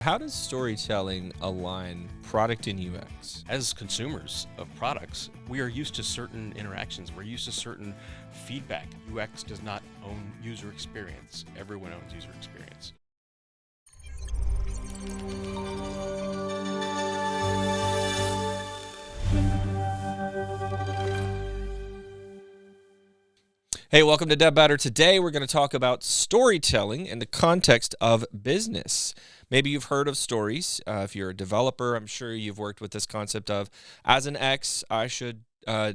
How does storytelling align product and UX? As consumers of products, we are used to certain interactions. We're used to certain feedback. UX does not own user experience. Everyone owns user experience. Hey, welcome to Dev Batter. Today we're going to talk about storytelling in the context of business. Maybe you've heard of stories. If you're a developer, I'm sure you've worked with this concept of, as an X, I should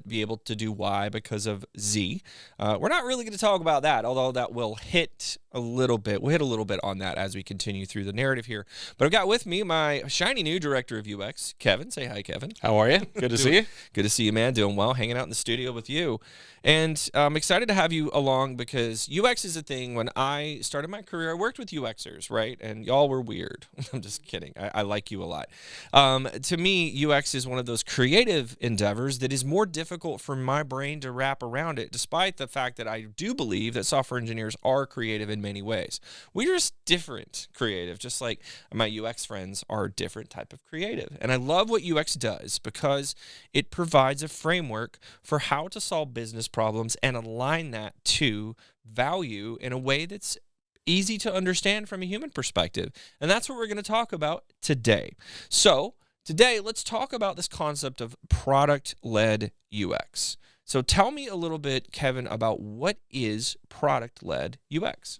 be able to do Y because of Z. We're not really going to talk about that, although that will hit a little bit. We'll hit a little bit on that as we continue through the narrative here. But I've got with me my shiny new director of UX, Kevin. Say hi, Kevin. How are you? Good to see you. Good to see you, man. Doing well, hanging out in the studio with you. And I'm excited to have you along because UX is a thing. When I started my career, I worked with UXers, right? And y'all were weird. I'm just kidding. I like you a lot. To me, UX is one of those creative endeavors that is more difficult for my brain to wrap around it, despite the fact that I do believe that software engineers are creative in many ways. We're just different creative, just like my UX friends are a different type of creative. And I love what UX does because it provides a framework for how to solve business problems and align that to value in a way that's easy to understand from a human perspective. And that's what we're going to talk about today. So today, let's talk about this concept of product-led UX. So tell me a little bit, Kevin, about what is product-led UX?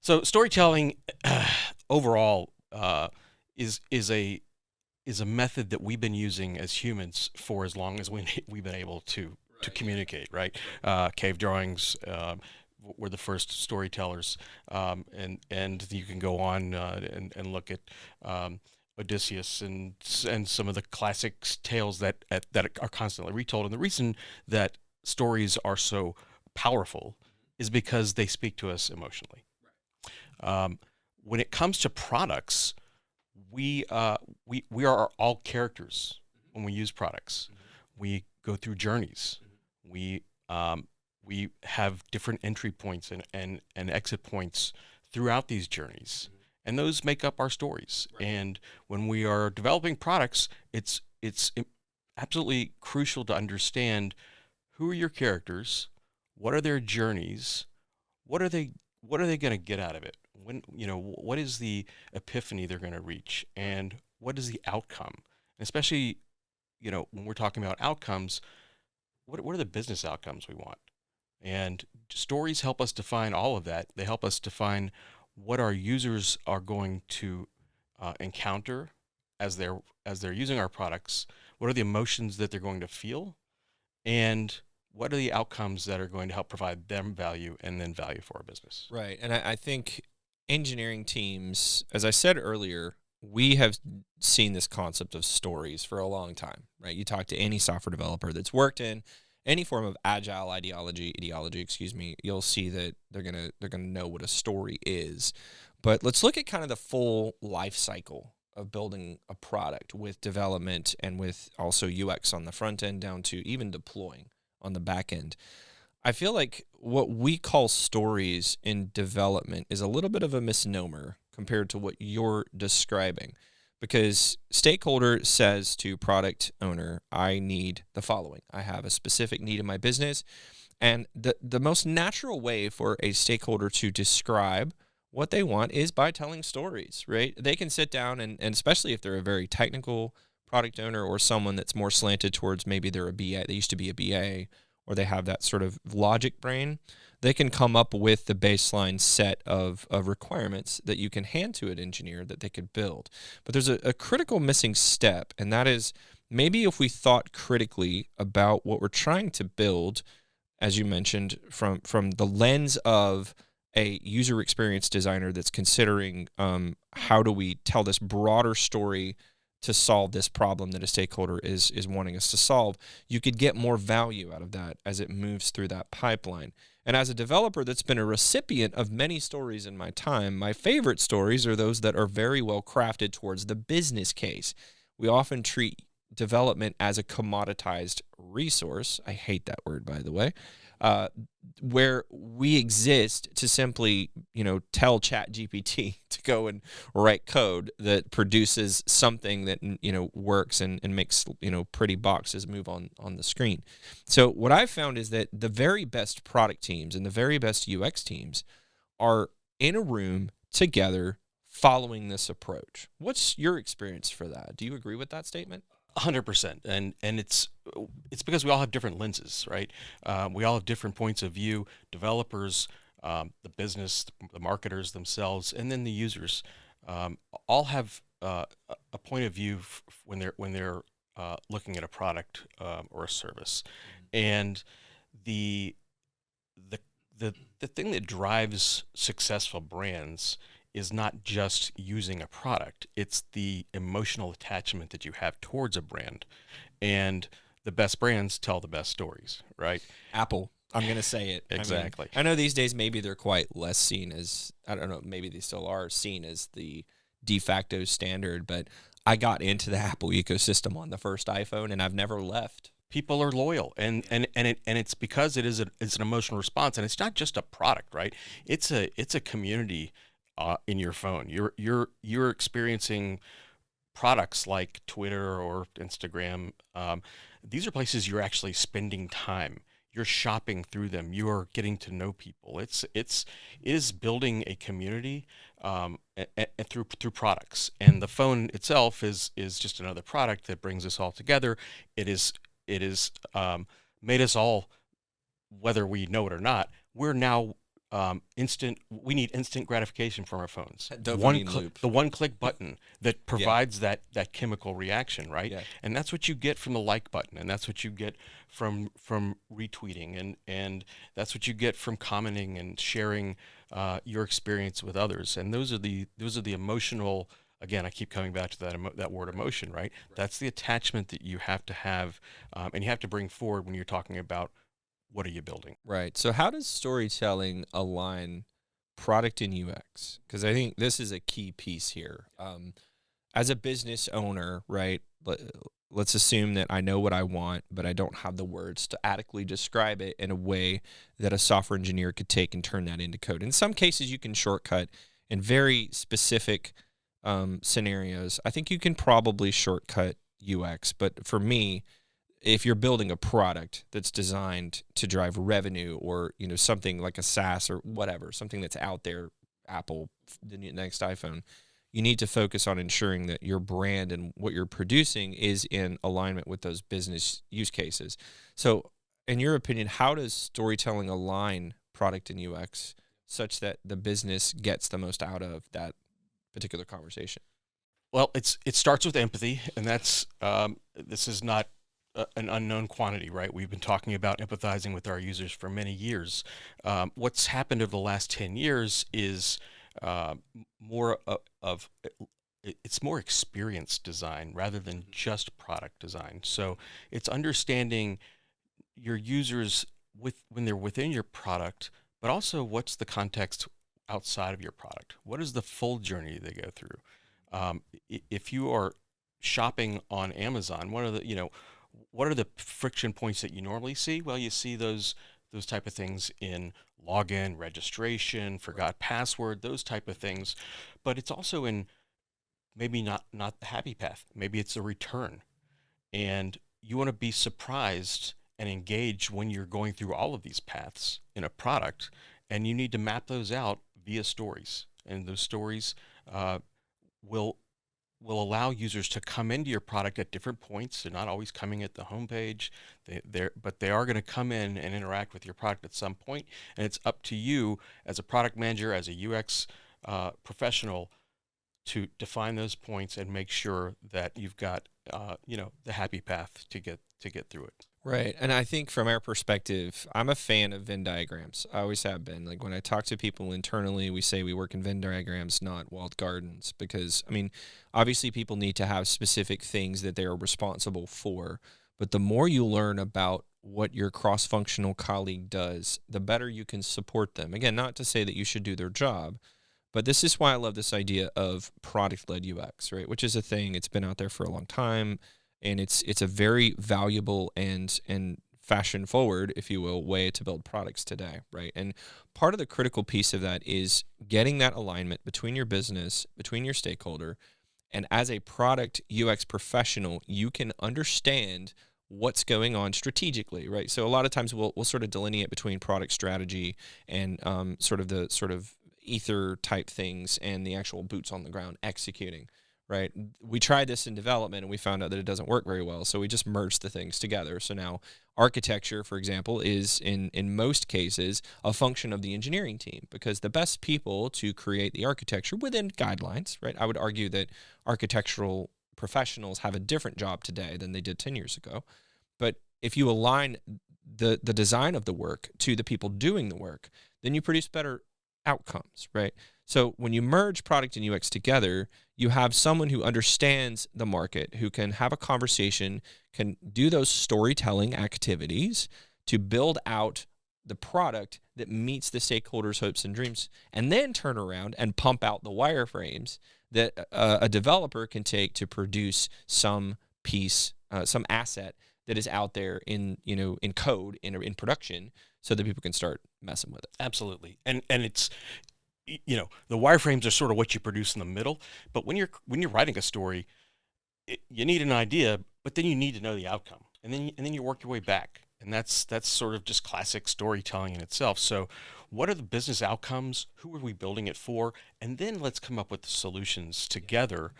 So storytelling overall is a method that we've been using as humans for as long as we've been able to communicate, right? Cave drawings were the first storytellers, and you can go on and look at Odysseus and some of the classic tales that are constantly retold. And the reason that stories are so powerful is because they speak to us emotionally. When it comes to products, we are all characters when we use products. We go through journeys. We have different entry points and exit points throughout these journeys, and those make up our stories. And when we are developing products, it's absolutely crucial to understand who are your characters, what are their journeys, what are they going to get out of it? What is the epiphany they're going to reach, and what is the outcome? And especially, when we're talking about outcomes, what are the business outcomes we want? And stories help us define all of that. They help us define what our users are going to encounter as they're using our products. What are the emotions that they're going to feel, and what are the outcomes that are going to help provide them value and then value for our business? Right. And I think engineering teams, as I said earlier, we have seen this concept of stories for a long time, right? You talk to any software developer that's worked in any form of agile ideology, you'll see that they're gonna know what a story is. But let's look at kind of the full life cycle of building a product with development and with also UX on the front end down to even deploying on the back end. I feel like what we call stories in development is a little bit of a misnomer compared to what you're describing, because stakeholder says to product owner, I need the following. I have a specific need in my business. And the most natural way for a stakeholder to describe what they want is by telling stories, right? They can sit down and especially if they're a very technical product owner or someone that's more slanted towards maybe they're a BA, they used to be a BA, or they have that sort of logic brain, they can come up with the baseline set of requirements that you can hand to an engineer that they could build. But there's a critical missing step, and that is maybe if we thought critically about what we're trying to build, as you mentioned, from the lens of a user experience designer that's considering how do we tell this broader story to solve this problem that a stakeholder is wanting us to solve, you could get more value out of that as it moves through that pipeline. And as a developer that's been a recipient of many stories in my time, my favorite stories are those that are very well crafted towards the business case. We often treat development as a commoditized resource. I hate that word, by the way. uh, where we exist to simply, tell Chat GPT to go and write code that produces something that, works and makes, pretty boxes move on the screen. So what I've found is that the very best product teams and the very best UX teams are in a room together following this approach. What's your experience for that? Do you agree with that statement? 100%, and it's because we all have different lenses, right? We all have different points of view. Developers, the business, the marketers themselves, and then the users, all have a point of view when they're looking at a product or a service, and the the the thing that drives successful brands is not just using a product, it's the emotional attachment that you have towards a brand. And the best brands tell the best stories, right? Apple. I'm going to say it. Exactly. I know these days maybe they're quite less seen as, I don't know, maybe they still are seen as the de facto standard, but I got into the Apple ecosystem on the first iPhone and I've never left. People are loyal, and it's because it's an emotional response, and it's not just a product, right? It's a community in your phone. You're experiencing products like Twitter or Instagram. These are places you're actually spending time. You're shopping through them. You're getting to know people. It is building a community through products. And the phone itself is just another product that brings us all together. It is made us all, whether we know it or not, we're now we need instant gratification from our phones. The one-click button that provides that chemical reaction, right? Yeah. And that's what you get from the like button, and that's what you get from retweeting, and that's what you get from commenting and sharing your experience with others. And those are the emotional. Again, I keep coming back to that word emotion, right? That's the attachment that you have to have, and you have to bring forward when you're talking about what are you building. Right. So how does storytelling align product and UX? Because I think this is a key piece here. As a business owner, right, let's assume that I know what I want, but I don't have the words to adequately describe it in a way that a software engineer could take and turn that into code. In some cases, you can shortcut in very specific scenarios. I think you can probably shortcut UX, but for me, if you're building a product that's designed to drive revenue, or something like a SaaS or whatever, something that's out there, Apple, the next iPhone, you need to focus on ensuring that your brand and what you're producing is in alignment with those business use cases. So in your opinion, how does storytelling align product and UX such that the business gets the most out of that particular conversation? Well, it starts with empathy, and that's this is not an unknown quantity, right? We've been talking about empathizing with our users for many years. What's happened over the last 10 years is more of it's more experience design rather than just product design. So it's understanding your users when they're within your product, but also what's the context outside of your product. What is the full journey they go through? If you are shopping on Amazon, what are the friction points that you normally see? Well, you see those type of things in login, registration, forgot password, those type of things. But it's also in maybe not the happy path. Maybe it's a return. And you want to be surprised and engaged when you're going through all of these paths in a product, and you need to map those out via stories. And those stories will allow users to come into your product at different points. They're not always coming at the homepage, but they are going to come in and interact with your product at some point. And it's up to you as a product manager, as a UX professional, to define those points and make sure that you've got the happy path to get through it. Right. And I think from our perspective, I'm a fan of Venn diagrams. I always have been. Like when I talk to people internally, we say we work in Venn diagrams, not walled gardens, because, obviously people need to have specific things that they are responsible for. But the more you learn about what your cross-functional colleague does, the better you can support them. Again, not to say that you should do their job, but this is why I love this idea of product-led UX, right? Which is a thing. It's been out there for a long time. And it's a very valuable and fashion forward, if you will, way to build products today, right? And part of the critical piece of that is getting that alignment between your business, between your stakeholder, and as a product UX professional, you can understand what's going on strategically, right? So a lot of times we'll sort of delineate between product strategy and sort of ether type things and the actual boots on the ground executing, right? We tried this in development and we found out that it doesn't work very well, so we just merged the things together. So now architecture, for example, is in most cases a function of the engineering team, because the best people to create the architecture within guidelines, right? I would argue that architectural professionals have a different job today than they did 10 years ago. But if you align the design of the work to the people doing the work, then you produce better outcomes, right? So when you merge product and UX together, you have someone who understands the market, who can have a conversation, can do those storytelling activities to build out the product that meets the stakeholders' hopes and dreams, and then turn around and pump out the wireframes that a developer can take to produce some piece, some asset that is out there in code, in production, so that people can start messing with it. Absolutely. And it's, the wireframes are sort of what you produce in the middle, but when you're writing a story, you need an idea, but then you need to know the outcome, and then you work your way back. And that's sort of just classic storytelling in itself. So what are the business outcomes? Who are we building it for? And then let's come up with the solutions together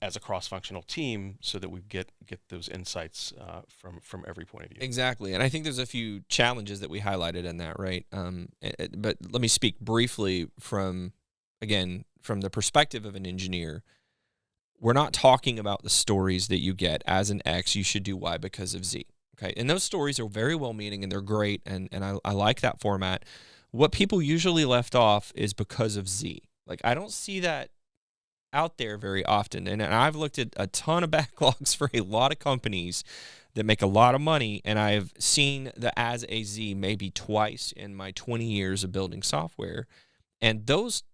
as a cross-functional team, so that we get those insights from every point of view. Exactly. And I think there's a few challenges that we highlighted in that, right? But let me speak briefly from the perspective of an engineer. We're not talking about the stories that you get as an X, you should do Y because of Z. Okay, and those stories are very well-meaning and they're great, and I like that format. What people usually left off is because of Z. Like, I don't see that out there very often, and I've looked at a ton of backlogs for a lot of companies that make a lot of money, and I've seen the as a Z maybe twice in my 20 years of building software. And those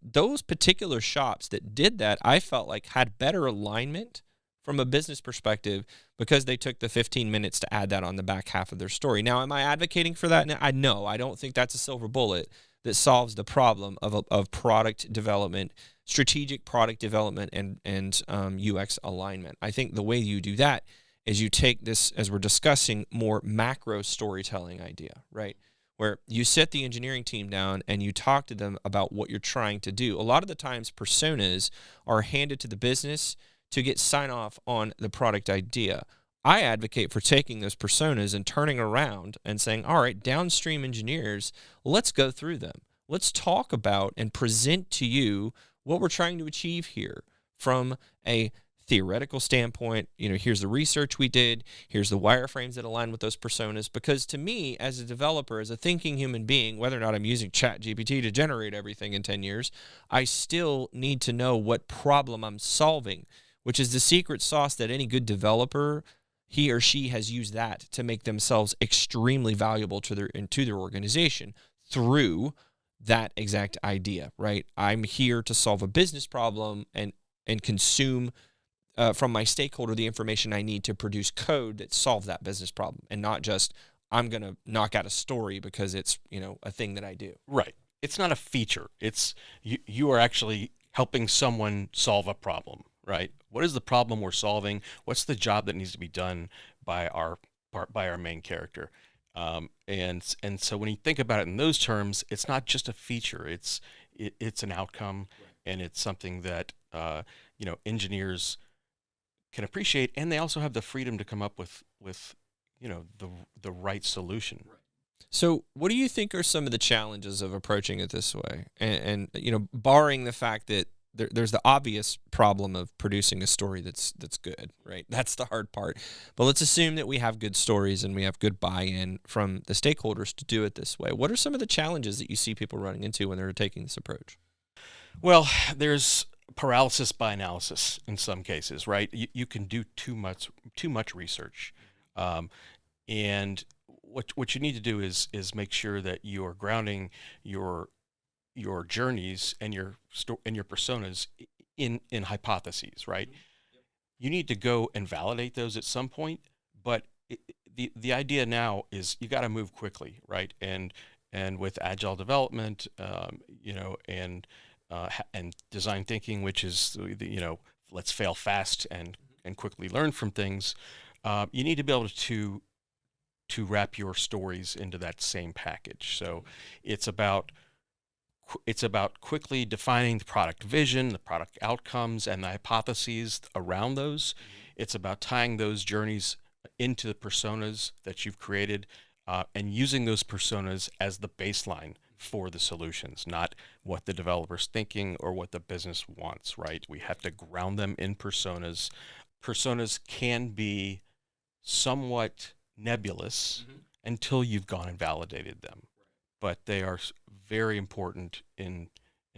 particular shops that did that, I felt like had better alignment from a business perspective, because they took the 15 minutes to add that on the back half of their story. Now, am I advocating for that? I don't think that's a silver bullet that solves the problem of product development, strategic product development, and UX alignment. I think the way you do that is you take this, as we're discussing, more macro storytelling idea, right? Where you sit the engineering team down and you talk to them about what you're trying to do. A lot of the times personas are handed to the business to get sign off on the product idea. I advocate for taking those personas and turning around and saying, all right, downstream engineers, let's go through them. Let's talk about and present to you what we're trying to achieve here from a theoretical standpoint. Here's the research we did. Here's the wireframes that align with those personas. Because to me, as a developer, as a thinking human being, whether or not I'm using ChatGPT to generate everything in 10 years, I still need to know what problem I'm solving, which is the secret sauce that any good developer, he or she has used that to make themselves extremely valuable to their organization through that exact idea, right? I'm here to solve a business problem and consume from my stakeholder the information I need to produce code that solve that business problem, and not just I'm going to knock out a story because it's a thing that I do. Right. It's not a feature. It's you are actually helping someone solve a problem. Right? What is the problem we're solving? What's the job that needs to be done by our main character? And so when you think about it in those terms, it's not just a feature. It's an outcome, and it's something that engineers can appreciate, and they also have the freedom to come up with the right solution. So what do you think are some of the challenges of approaching it this way? And barring the fact that there's the obvious problem of producing a story that's good, right? That's the hard part. But let's assume that we have good stories and we have good buy-in from the stakeholders to do it this way. What are some of the challenges that you see people running into when they're taking this approach? Well, there's paralysis by analysis in some cases, right? You can do too much research, and what you need to do is make sure that you are grounding your journeys and your personas in hypotheses, right? You need to go and validate those at some point, but the idea now is you got to move quickly, right? And with agile development, and design thinking, which is let's fail fast and quickly learn from things. You need to be able to wrap your stories into that same package. So it's about quickly defining the product vision, the product outcomes, and the hypotheses around those. It's about tying those journeys into the personas that you've created, and using those personas as the baseline for the solutions, not what the developer's thinking or what the business wants, right? We have to ground them in personas. Personas can be somewhat nebulous until you've gone and validated them, but they are very important in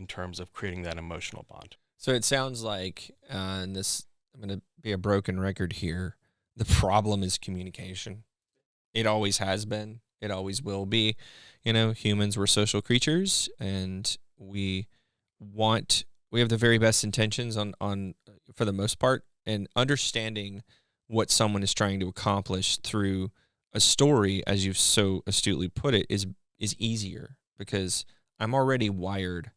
terms of creating that emotional bond. So it sounds like, and this, I'm going to be a broken record here, the problem is communication. It always has been. It always will be. Humans, we're social creatures, and we have the very best intentions on for the most part, and understanding what someone is trying to accomplish through a story, as you've so astutely put it, is easier, because I'm already wired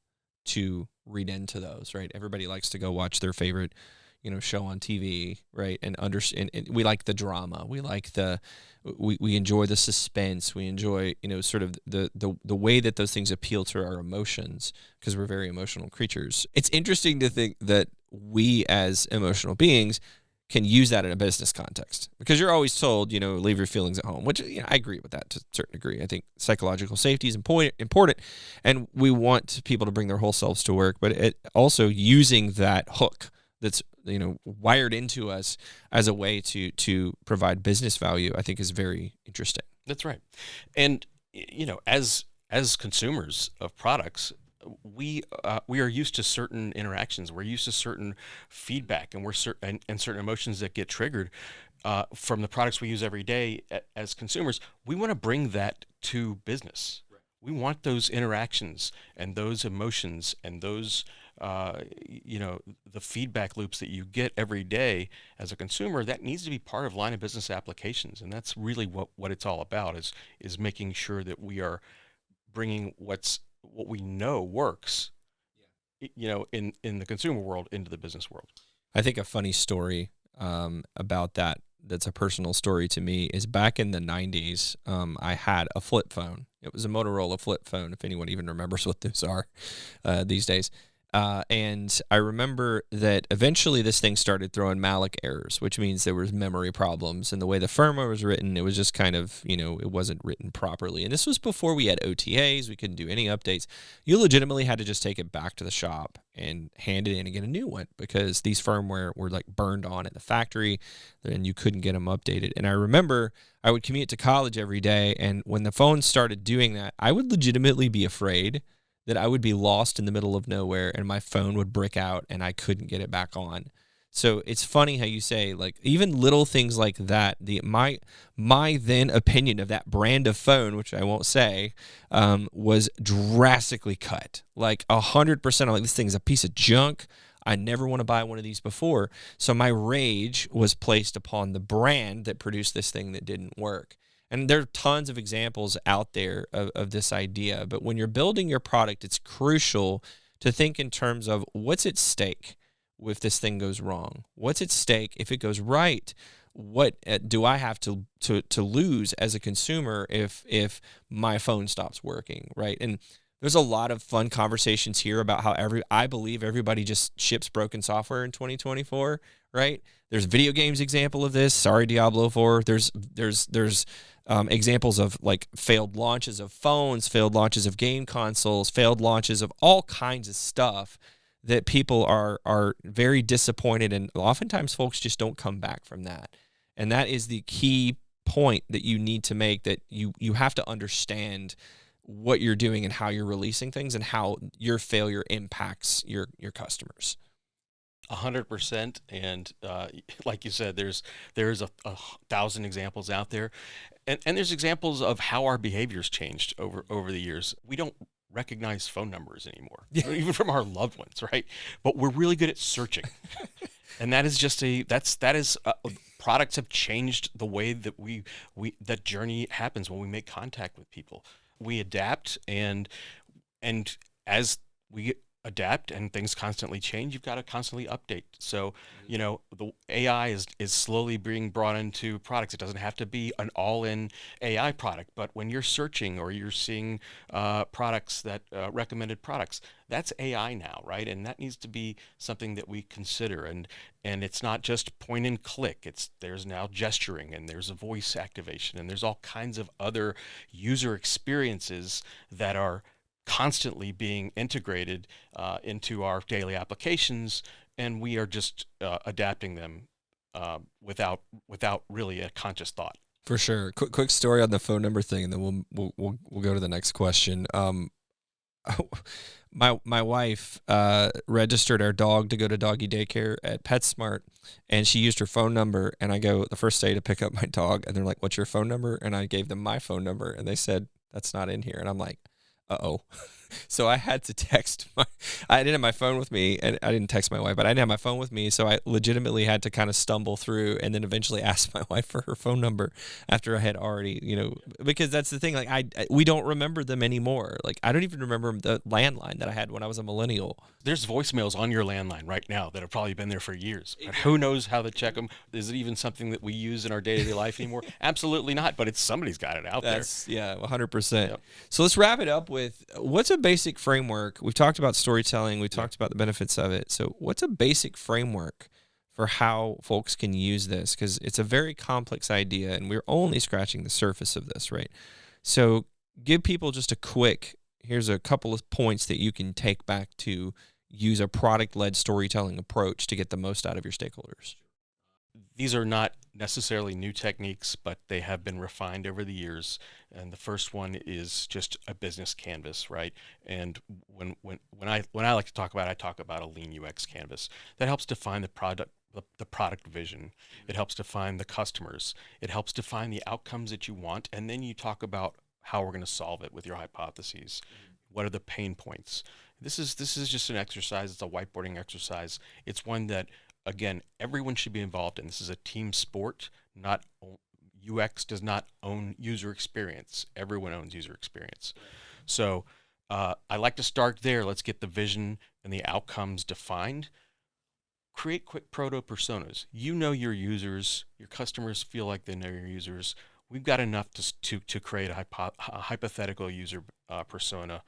to read into those, right? Everybody likes to go watch their favorite, show on TV, right? And understand, and we like the drama. We like we enjoy the suspense. We enjoy, sort of the way that those things appeal to our emotions, because we're very emotional creatures. It's interesting to think that we as emotional beings can use that in a business context, because you're always told, leave your feelings at home, which I agree with that to a certain degree. I think psychological safety is important, and we want people to bring their whole selves to work, but it also using that hook that's wired into us as a way to provide business value, I think is very interesting. That's right. And as consumers of products, we are used to certain interactions. We're used to certain feedback, and and certain emotions that get triggered from the products we use every day. As consumers, we want to bring that to business. Right. We want those interactions and those emotions and those the feedback loops that you get every day as a consumer. That needs to be part of line of business applications, and that's really what it's all about, is making sure that we are bringing what we know works, in the consumer world into the business world. I think a funny story about that's a personal story to me, is back in the 90s, I had a flip phone. It was a Motorola flip phone, if anyone even remembers what those are these days. And I remember that eventually this thing started throwing malloc errors, which means there was memory problems, and the way the firmware was written, it was just kind of, it wasn't written properly. And this was before we had OTAs. We couldn't do any updates. You legitimately had to just take it back to the shop and hand it in and get a new one, because these firmware were like burned on at the factory, and you couldn't get them updated. And I remember I would commute to college every day, and when the phone started doing that, I would legitimately be afraid that I would be lost in the middle of nowhere and my phone would brick out and I couldn't get it back on. So it's funny how you say, like, even little things like that, my then opinion of that brand of phone, which I won't say, was drastically cut. Like 100%. I'm like, this thing's a piece of junk. I never want to buy one of these before. So my rage was placed upon the brand that produced this thing that didn't work. And there are tons of examples out there of this idea. But when you're building your product, it's crucial to think in terms of what's at stake if this thing goes wrong. What's at stake if it goes right? What do I have to lose as a consumer if my phone stops working, right? And there's a lot of fun conversations here about how I believe everybody just ships broken software in 2024, right? There's video games example of this. Sorry, Diablo 4. There's examples of like failed launches of phones, failed launches of game consoles, failed launches of all kinds of stuff that people are very disappointed, and oftentimes folks just don't come back from that. And that is the key point that you need to make, that you have to understand what you're doing and how you're releasing things and how your failure impacts your customers. 100%. And like you said, there's a 1,000 examples out there. And there's examples of how our behavior's changed over the years. We don't recognize phone numbers anymore, even from our loved ones, right? But we're really good at searching. And that is just products have changed the way that that journey happens when we make contact with people. We adapt, and as we adapt and things constantly change, you've got to constantly update. So, the AI is slowly being brought into products. It doesn't have to be an all-in AI product, but when you're searching or you're seeing products that recommended products, that's AI now, right? And that needs to be something that we consider. And it's not just point and click. There's now gesturing, and there's a voice activation, and there's all kinds of other user experiences that are constantly being integrated into our daily applications, and we are just adapting them without really a conscious thought. For sure. Quick story on the phone number thing, and then we'll go to the next question. My wife registered our dog to go to doggy daycare at PetSmart, and she used her phone number. And I go the first day to pick up my dog, and they're like, "What's your phone number?" And I gave them my phone number, and they said, "That's not in here." And I'm like, uh-oh. So I had to I didn't have my phone with me, and I didn't text my wife, but I didn't have my phone with me, so I legitimately had to kind of stumble through and then eventually ask my wife for her phone number after I had already, because that's the thing, like we don't remember them anymore. Like I don't even remember the landline that I had when I was a millennial. There's voicemails on your landline right now that have probably been there for years. But who knows how to check them? Is it even something that we use in our day-to-day life anymore? Absolutely not, but somebody's got it out there. Yeah, 100%. Yep. So let's wrap it up with what's a basic framework. We've talked about storytelling. We talked about the benefits of it. So what's a basic framework for how folks can use this? Because it's a very complex idea, and we're only scratching the surface of this, right? So give people just here's a couple of points that you can take back to use a product-led storytelling approach to get the most out of your stakeholders. These are not necessarily new techniques, but they have been refined over the years. And the first one is just a business canvas, right? And when I like to talk about it, I talk about a lean UX canvas that helps define the product vision. It helps define the customers. It helps define the outcomes that you want, and then you talk about how we're going to solve it with your hypotheses. What are the pain points? This is just an exercise. It's a whiteboarding exercise. It's one that, again, everyone should be involved in. This is a team sport. Not UX does not own user experience. Everyone owns user experience. So I like to start there. Let's get the vision and the outcomes defined. Create quick proto personas. You know your users. Your customers feel like they know your users. We've got enough to create a hypothetical user persona.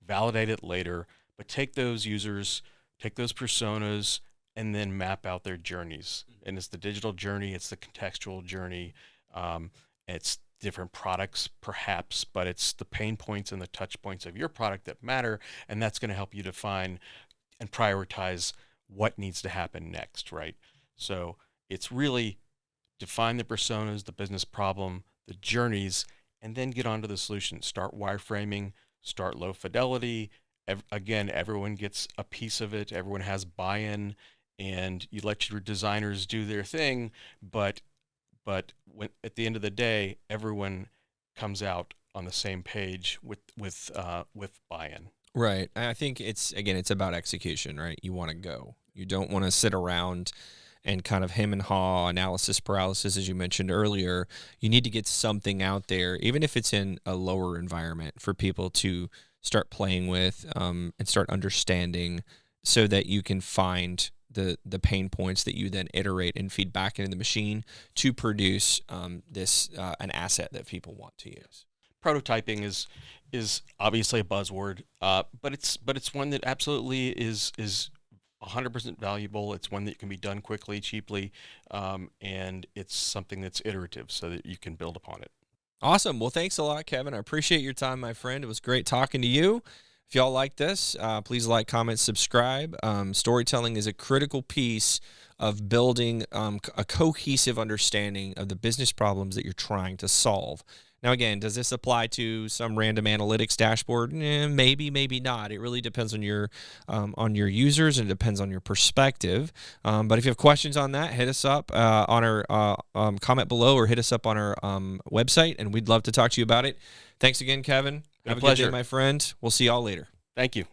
Validate it later, but take those users, take those personas, and then map out their journeys. And it's the digital journey, it's the contextual journey, it's different products perhaps, but it's the pain points and the touch points of your product that matter, and that's going to help you define and prioritize what needs to happen next, right? So it's really define the personas, the business problem, the journeys, and then get onto the solution. Start wireframing, start low fidelity. Again, everyone gets a piece of it. Everyone has buy-in, and you let your designers do their thing. But when, at the end of the day, everyone comes out on the same page with buy-in. Right. I think it's about execution, right? You want to go. You don't want to sit around and kind of hem and haw, analysis paralysis, as you mentioned earlier. You need to get something out there, even if it's in a lower environment, for people to start playing with and start understanding, so that you can find the pain points that you then iterate and feed back into the machine to produce an asset that people want to use. Prototyping is obviously a buzzword, but it's one that absolutely is 100% valuable. It's one that can be done quickly, cheaply, and it's something that's iterative so that you can build upon it. Awesome. Well, thanks a lot, Kevin. I appreciate your time, my friend. It was great talking to you. If y'all like this, please like, comment, subscribe. Storytelling is a critical piece of building a cohesive understanding of the business problems that you're trying to solve. Now, again, does this apply to some random analytics dashboard? Maybe, maybe not. It really depends on your users, and it depends on your perspective. But if you have questions on that, hit us up on our comment below, or hit us up on our website, and we'd love to talk to you about it. Thanks again, Kevin. Have a good day, my friend. We'll see y'all later. Thank you.